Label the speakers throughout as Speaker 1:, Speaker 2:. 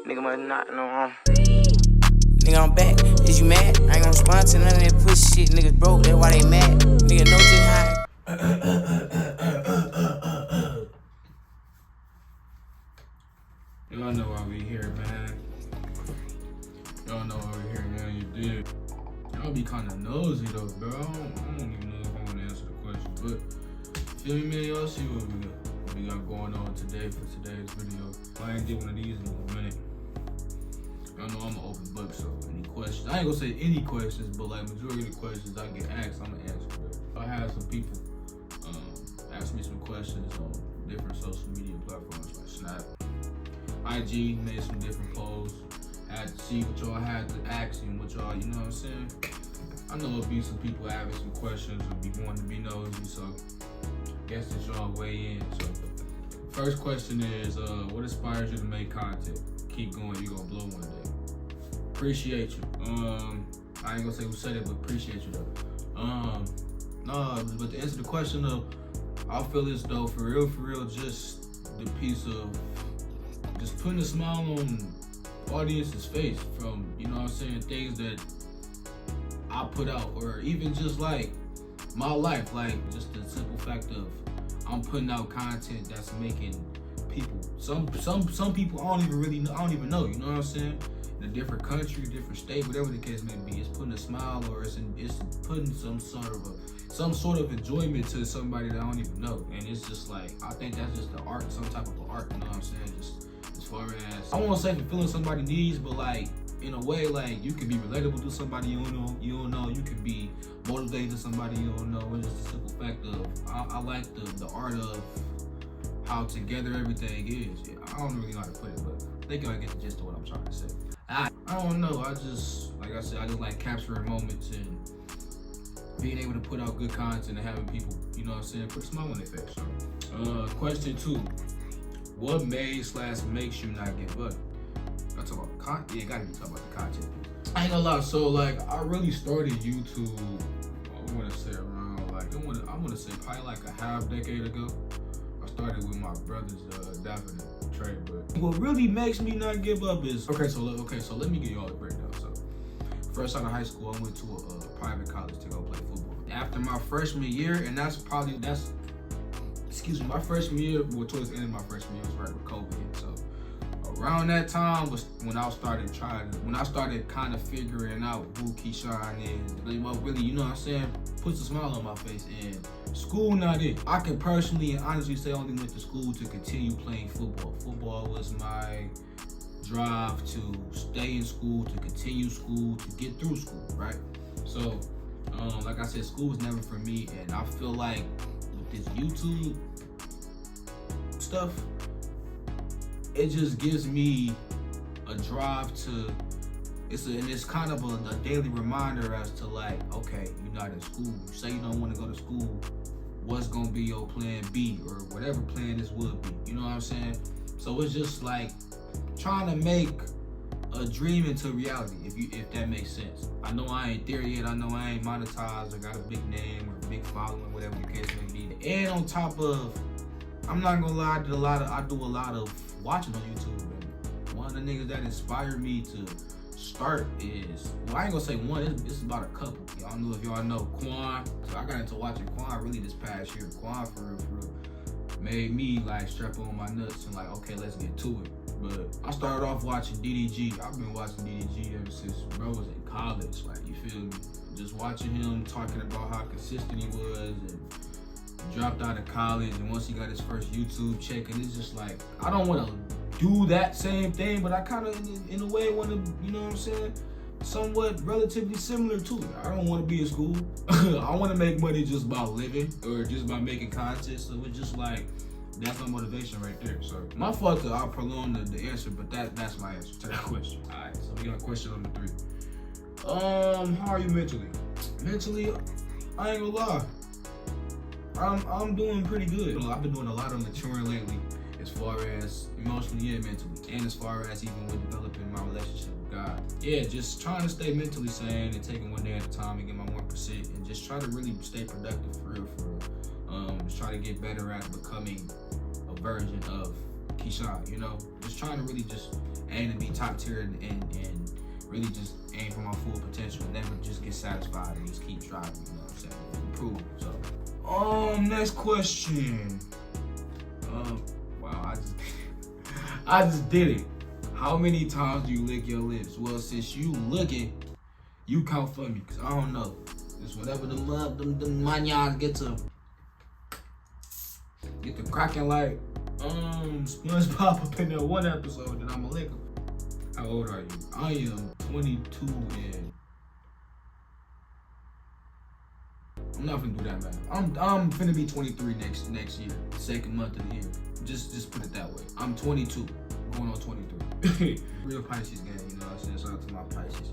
Speaker 1: Nigga must not know.
Speaker 2: Nigga, I'm back. Is you mad? I ain't gon' respond to none of that pussy shit. Niggas broke, that's why they mad. Nigga know just how.
Speaker 3: Y'all know why we here, man. Y'all know why we here, man. You did. Y'all be kinda nosy though, bro. I don't even know if I wanna answer the question, but feel me, man. Y'all see what we got going on today for today's video. I ain't did one of these in a minute. Y'all know I'm an open book, so any questions, I ain't gonna say any questions, but like majority of the questions I get asked, I'm gonna answer. But I had some people ask me some questions on different social media platforms like Snap, IG, made some different posts. Had to see what y'all had to ask and what y'all, you know what I'm saying? I know it'll be some people having some questions or be wanting to be nosy, so I guess it's y'all weigh in. So first question is, what inspires you to make content? Keep going, you gonna blow one day. Appreciate you. I ain't gonna say who said it, but appreciate you though. No, but to answer the question though, I feel as though for real, just the piece of just putting a smile on audience's face from, you know what I'm saying, things that I put out, or even just like my life, like just the simple fact of I'm putting out content that's making people, some people I don't even really know, you know what I'm saying, in a different country, different state, whatever the case may be, it's putting a smile or it's putting some sort of enjoyment to somebody that I don't even know. And it's just like, I think that's just the art, some type of art, you know what I'm saying? Just as far as, I don't want to say fulfilling somebody's needs, but like in a way, like you can be relatable to somebody you don't know, you can be motivated to somebody you don't know. It's just a simple fact of I like the art of how together everything is. Yeah, I don't really know how to put it, but I think I get the gist of what I'm trying to say. I don't know, I just, like I said, I just like capturing moments and being able to put out good content and having people, you know what I'm saying, put a smile on their face. So, question 2. What makes you not give up? I talk about content. Yeah, gotta be talking about the content. I ain't gonna lie. So like, I really started YouTube. I want to say around like I want to say probably like a half decade ago. I started with my brothers, Daphne and Trey. But what really makes me not give up is okay. So let me give you all the breakdown. So first out of high school, I went to a private college to go play football. After my freshman year, and my freshman year, well, towards the end of my freshman year was right with COVID hit. So around that time was when I started kind of figuring out who Keyshawn is. Like, well, really, you know what I'm saying? Puts a smile on my face, and school not it. I can personally and honestly say I only went to school to continue playing football. Football was my drive to stay in school, to continue school, to get through school, right? So, like I said, school was never for me, and I feel like with this YouTube stuff, it just gives me a drive to, it's kind of a daily reminder as to like, okay, you're not in school. You say you don't want to go to school, what's gonna be your plan B or whatever plan this would be, you know what I'm saying? So it's just like trying to make a dream into reality, if that makes sense. I know I ain't there yet, I know I ain't monetized or got a big name or a big following, whatever the case may be. And on top of, I'm not gonna lie, I do a lot of watching on YouTube, and one of the niggas that inspired me to start is, well, I ain't gonna say one, it's about a couple. I don't know if y'all know Quan. So I got into watching Quan really this past year. Quan for real made me like strap on my nuts and like, okay, let's get to it. But I started off watching DDG. I've been watching DDG ever since bro was in college, like, you feel me? Just watching him talking about how consistent he was, and dropped out of college, and once he got his first YouTube check, and it's just like, I don't want to do that same thing, but I kind of in a way want to, you know what I'm saying, somewhat relatively similar to it. I don't want to be in school. I want to make money just by living or just by making content. So it's just like, that's my motivation right there. So my fault that I'll prolong the answer, but that's my answer to that question. All right, so we got question number 3. How are you mentally? Mentally, I ain't gonna lie, I'm doing pretty good. I've been doing a lot of maturing lately, as far as emotionally and mentally, and as far as even with developing my relationship with God. Yeah, just trying to stay mentally sane and taking one day at a time and get my 1%, and just try to really stay productive for real. Just try to get better at becoming a version of low-key shy, you know? Just trying to really just aim to be top tier and really just aim for my full potential and never just get satisfied and just keep striving, you know what I'm saying? Improve. So, next question. Wow, I just did it. How many times do you lick your lips? Well, since you looking, you count for me, cause I don't know. It's whatever the manyan get to cracking like SpongeBob up in that one episode, then I'ma lick him. How old are you? I am 22 and I'm not finna do that, man. I'm finna be 23 next year, second month of the year. Just put it that way. I'm 22, going on 23. Real Pisces gang, you know what I'm saying? Shout out to my Pisces.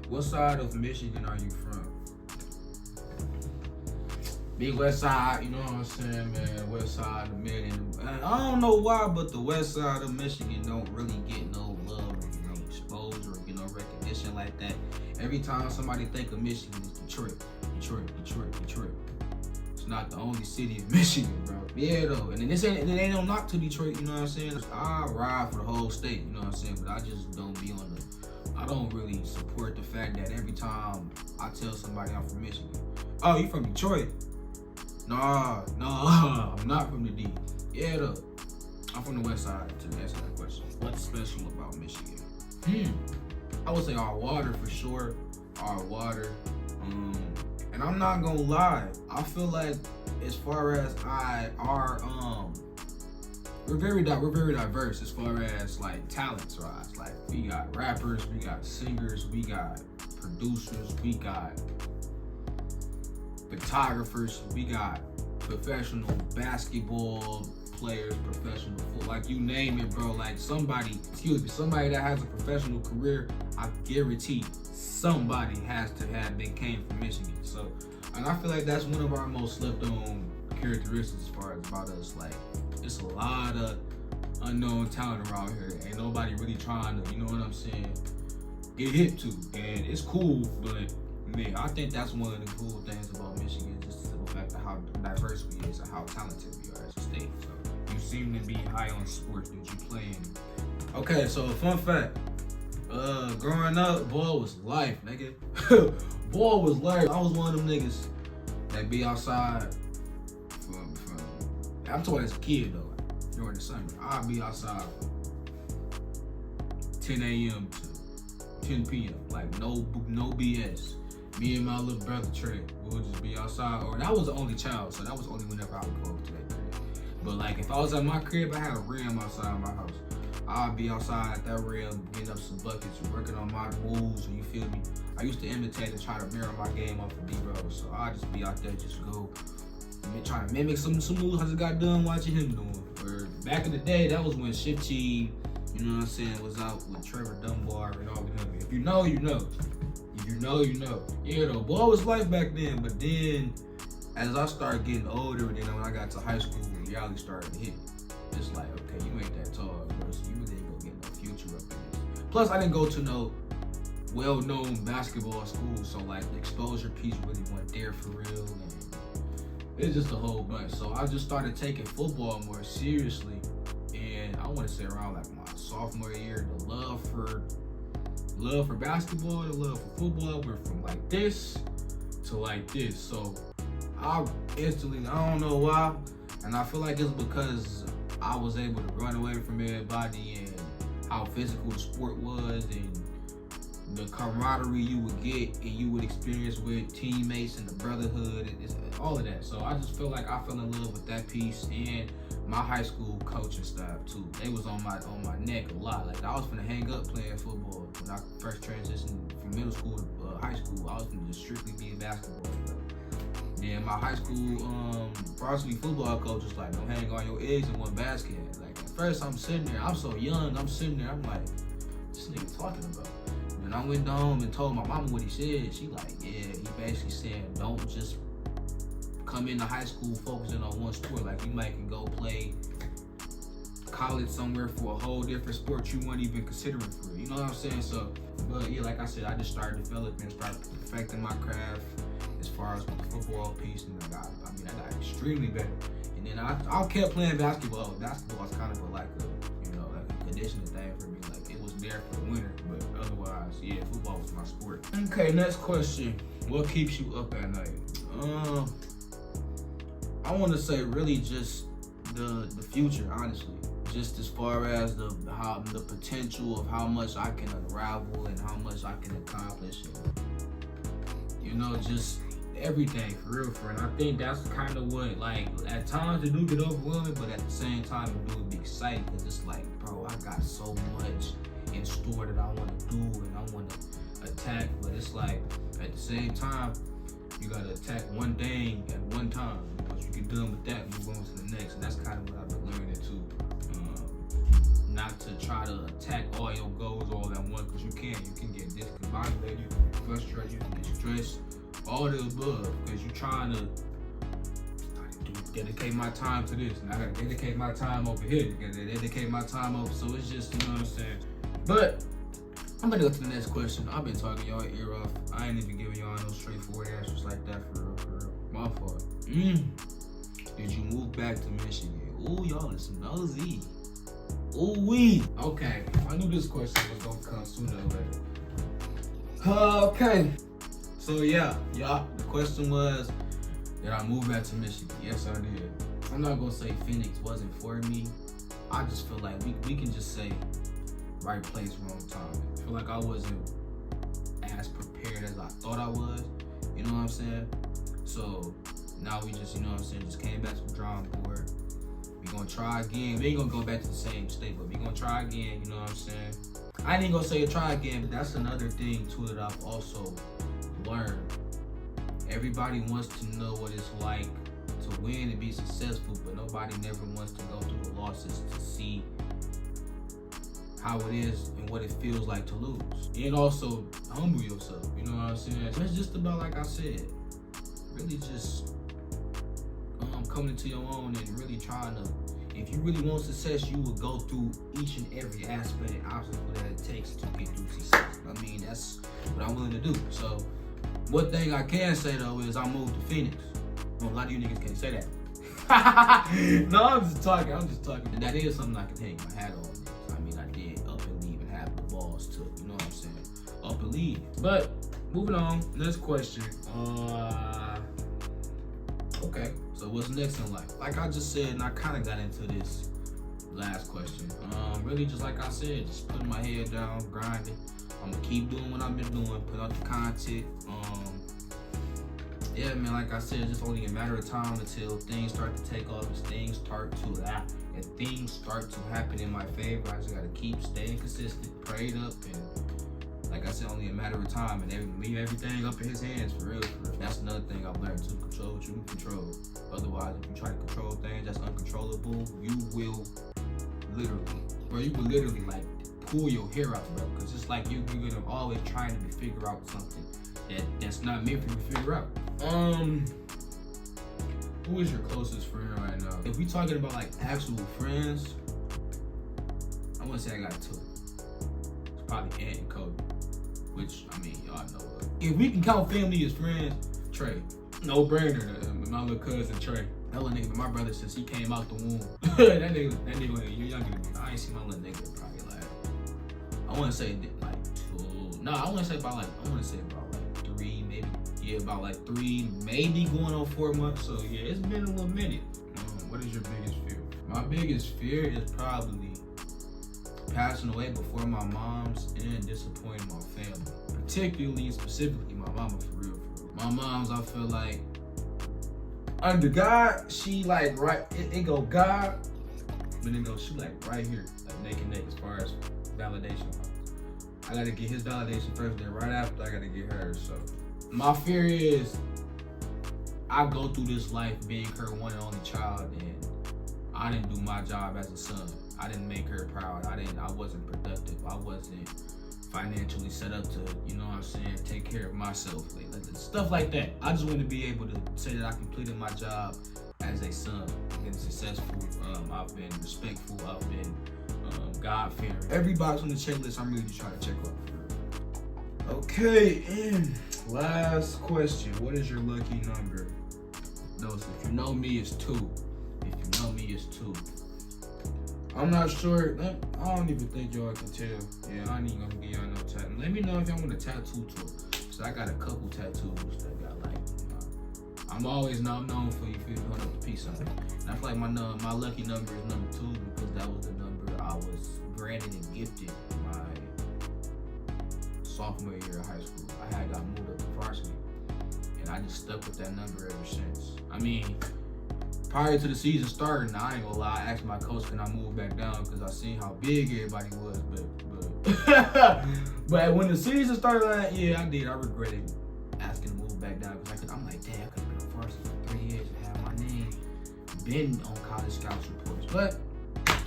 Speaker 3: What side of Michigan are you from? Big West Side, you know what I'm saying, man? West Side of Michigan. I don't know why, but the West Side of Michigan don't really get no love, you know, exposure, or, you know, recognition like that. Every time somebody think of Michigan, it's Detroit. It's not the only city of Michigan, bro. Yeah, though. And then it ain't no knock to Detroit, you know what I'm saying? I ride for the whole state, you know what I'm saying? But I just don't be on I don't really support the fact that every time I tell somebody I'm from Michigan, oh, you from Detroit? Nah, I'm not from the D. Yeah, though. I'm from the West Side, to answer that question. What's special about Michigan? I would say our water for sure. Our water. And I'm not gonna lie. I feel like as far as we're very diverse as far as like talents rise. Like we got rappers, we got singers, we got producers, we got photographers, we got professional basketball players, professional football, like you name it, bro. Like somebody that has a professional career, I guarantee somebody has to have been came from Michigan. So, and I feel like that's one of our most slept on characteristics as far as about us. Like, it's a lot of unknown talent around here. Ain't nobody really trying to, you know what I'm saying, get hip to. And it's cool, but man, I think that's one of the cool things about Michigan, just the fact of how diverse we is and how talented we are as a state. So you seem to be high on sports. Did you play any? Okay, so fun fact. Growing up, ball was life, nigga. Ball was life. I was one of them niggas that be outside from I'm talking as a kid though, during the summer. I'd be outside from 10 a.m. to 10 p.m. Like no BS. Me and my little brother Trey, we would just be outside. Or I was the only child, so that was only whenever I would go over to that crib. But like if I was at my crib, I had a rim outside my house. I'd be outside at that rim, getting up some buckets, working on my moves, you feel me? I used to imitate and try to mirror my game off of D-Rose, so I'd just be out there, just go, trying to mimic some moves I just got done watching him doing. Or back in the day, that was when Shifty, you know what I'm saying, was out with Trevor Dunbar and all of them. If you know, you know. If you know, you know. Yeah, though, boy, it was life back then, but then, as I started getting older, and then when I got to high school, reality started to hit. It's like, okay, you ain't that tall, bro, so you really ain't gonna get no future up in this. Plus, I didn't go to no well-known basketball school, so like the exposure piece really wasn't there for real, and it's just a whole bunch. So I just started taking football more seriously, and I want to say around like my sophomore year, the love for basketball, the love for football went from like this to like this. So I instantly, I don't know why, and I feel like it's because I was able to run away from everybody and how physical the sport was and the camaraderie you would get and you would experience with teammates and the brotherhood and all of that. So I just feel like I fell in love with that piece and my high school coaching staff too. They was on my neck a lot. Like I was finna hang up playing football when I first transitioned from middle school to high school. I was finna just strictly be a basketball player. Then my high school varsity football coach was like, don't hang all your eggs in one basket. Like at first I'm sitting there, I'm so young, I'm sitting there, I'm like, this nigga talking about? When I went home and told my mama what he said, she like, yeah, he basically said, don't just come into high school focusing on one sport. Like you might can go play college somewhere for a whole different sport you weren't even considering for it. You know what I'm saying? So, but yeah, like I said, I just started developing, started perfecting my craft as far as with the football piece, and I got extremely better. And then I kept playing basketball. Basketball is kind of like a conditioning thing for me. Like it was there for the winter, but otherwise, yeah, football was my sport. Okay, next question. What keeps you up at night? I want to say really just the future, honestly. Just as far as the potential of how much I can unravel and how much I can accomplish, and, just everything for real. And I think that's kind of what, like, at times it do get overwhelming, but at the same time it do be exciting because it's like, bro, I got so much in store that I want to do and I want to attack, but it's like at the same time you gotta attack one thing at one time. Once you get done with that, move on to the next, and that's kind of what I've been learning too. Not to try to attack all your goals all at once, because you can get discombobulated, you can get frustrated, you can get stressed, all the above, because you're trying to dedicate my time to this, and I gotta dedicate my time over here, I gotta dedicate my time over, so it's just, you know what I'm saying. But I'm gonna go to the next question. I've been talking y'all ear off. I ain't even giving y'all no straightforward answers like that for real. My fault. Did you move back to Michigan? Ooh, y'all is nosy. Ooh wee. Okay, I knew this question was gonna come sooner or later. Okay. So yeah, the question was, did I move back to Michigan? Yes, I did. I'm not gonna say Phoenix wasn't for me. I just feel like we can just say right place, wrong time. I feel like I wasn't as prepared as I thought I was. You know what I'm saying? So now we just, you know what I'm saying, just came back to the drawing board. We gonna try again. We ain't gonna go back to the same state, but we gonna try again, you know what I'm saying? I ain't gonna say try again, but that's another thing too that I've also learned. Everybody wants to know what it's like to win and be successful, but nobody never wants to go through the losses to see how it is and what it feels like to lose. And also humble yourself, you know what I'm saying? It's just about, like I said, really just coming into your own and really trying to, if you really want success, you will go through each and every aspect and obstacle that it takes to get through success. I mean, that's what I'm willing to do. So one thing I can say though is I moved to Phoenix. Well, a lot of you niggas can't say that. No, I'm just talking. And that is something I can hang my hat on. I mean, I did up and leave and have the balls to, you know what I'm saying, up and leave. But moving on, next question. Okay, so what's next in life? Like I just said, and I kind of got into this last question. Really just like I said, just putting my head down, grinding. I'm gonna keep doing what I've been doing, put out the content. Yeah, man, like I said, it's just only a matter of time until things start to take off, and things start to happen in my favor. I just gotta keep staying consistent, prayed up, and like I said, only a matter of time, and leave everything up in his hands, for real. That's another thing I've learned to control what you can control. Otherwise, if you try to control things that's uncontrollable, you will literally like pull your hair out, bro. Because it's like you're gonna always trying to figure out something that's not meant for you to figure out. Who is your closest friend right now? If we talking about like actual friends, I want to say I got two. It's probably Ant and Kobe, which I mean y'all know. If we can count family as friends, Trey, no brainer. My little cousin Trey. That little nigga been my brother since he came out the womb. that nigga, you're younger than me. I ain't seen my little nigga probably like, I want to say like 2. No, I want to say about like 3, maybe. Yeah, about like 3, maybe going on 4 months. So yeah, it's been a little minute. What is your biggest fear? My biggest fear is probably passing away before my mom's and disappointing my family. Specifically my mama, for real. My mom's, I feel like, under God, she like right, it go God, but it go she like right here, like neck and neck as far as validation. I gotta get his validation first, then right after I gotta get hers. So my fear is I go through this life being her one and only child, and I didn't do my job as a son. I didn't make her proud. I wasn't productive. I wasn't financially set up to, you know what I'm saying, take care of myself. Like stuff like that. I just want to be able to say that I completed my job as a son. I've been successful. I've been respectful. I've been God-fearing. Every box on the checklist I'm really just trying to check off. Okay, and last question. What is your lucky number? Those, if you know me, it's 2. If you know me, it's 2. I'm not sure. I don't even think y'all can tell. Yeah, I ain't even gonna give y'all no tattoo. Let me know if y'all want a tattoo tour. So I got a couple tattoos that got like, I'm known for, you feel me, hold up, peace out. And I feel like my lucky number is number 2 because that was the number I was granted and gifted my sophomore year of high school. I had got moved up to varsity, and I just stuck with that number ever since. I mean, prior to the season starting, I ain't gonna lie, I asked my coach, can I move back down? Because I seen how big everybody was, but but when the season started, like, yeah, I did. I regretted asking to move back down because I'm like, damn, I could have been on varsity for 3 years and have my name been on college scouts reports. But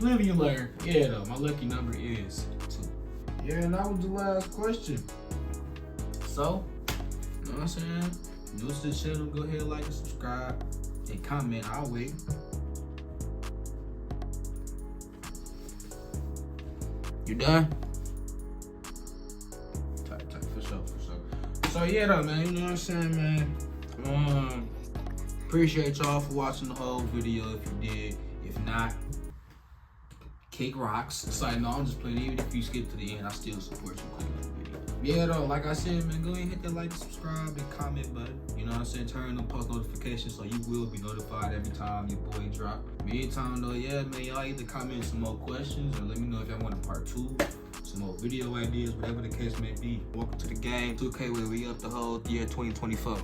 Speaker 3: live and you learn. Yeah, though, my lucky number is 2. Yeah, and that was the last question. So, you know what I'm saying? New to the channel, go ahead, like and subscribe. And comment, I'll wait. You done? Tight, for sure. So yeah though, man, you know what I'm saying, man? Appreciate y'all for watching the whole video if you did. If not, kick rocks. It's like, no, I'm just playing. Even if you skip to the end, I still support you. Click on the video. Yeah though, like I said, man, go ahead and hit that like, subscribe, and comment button. You know what I'm saying? Turn on post notifications so you will be notified every time your boy drop. Meantime though, yeah, man, y'all either comment some more questions or let me know if y'all want a part 2, some more video ideas, whatever the case may be. Welcome to the game, 2K, where we up the whole year 2024.